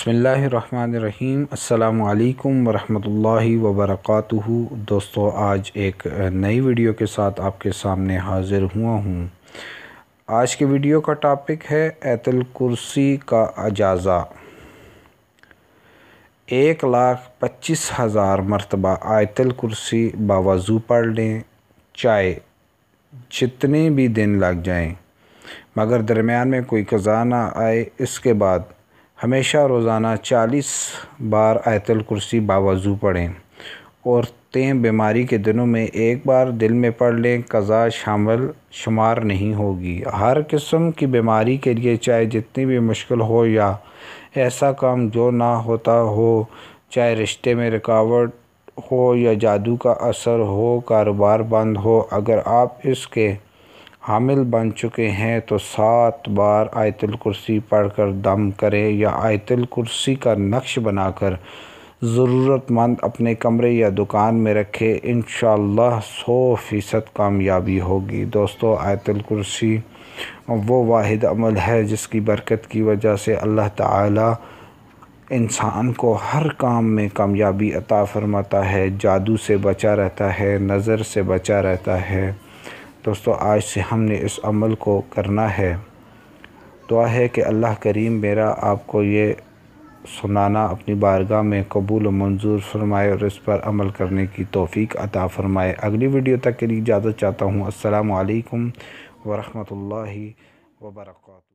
बिस्मिल्लाहिर्रहमानिर्रहीम। अस्सलाम वालेकुम वरहमतुल्लाहि वबरकातुहू। दोस्तों, आज एक नई वीडियो के साथ आपके सामने हाज़िर हुआ हूँ। आज की वीडियो का टॉपिक है आयतुल कुर्सी का इजाज़ा। 1,25,000 मरतबा आयतुल कुर्सी बावज़ू पढ़ लें, चाहे जितने भी दिन लग जाएं, मगर दरमियान में कोई क़ज़ा ना आए। इसके बाद हमेशा रोज़ाना 40 बार आयतुल कुर्सी बावज़ू पढ़ें और बीमारी के दिनों में एक बार दिल में पढ़ लें, क़ज़ा शामिल शुमार नहीं होगी। हर किस्म की बीमारी के लिए, चाहे जितनी भी मुश्किल हो या ऐसा काम जो ना होता हो, चाहे रिश्ते में रुकावट हो या जादू का असर हो, कारोबार बंद हो, अगर आप इसके हामिल बन चुके हैं तो 7 बार आयतुल कुर्सी पढ़कर दम करें या आयतुल कुर्सी का नक्श बनाकर ज़रूरतमंद अपने कमरे या दुकान में रखें। इंशाअल्लाह 100% कामयाबी होगी। दोस्तों, आयतुल कुर्सी वो वाहिद अमल है जिसकी बरकत की वजह से अल्लाह ताला इंसान को हर काम में कामयाबी अता फरमाता है, जादू से बचा रहता है, नज़र से बचा रहता है। दोस्तों, आज से हमने इस अमल को करना है। दुआ है कि अल्लाह करीम मेरा आपको ये सुनाना अपनी बारगाह में कबूल और मंजूर फरमाए और इस पर अमल करने की तौफीक अता फरमाए। अगली वीडियो तक के लिए इजाज़त चाहता हूँ। अस्सलामु अलैकुम वरहमतुल्लाहि वबरकातुहू।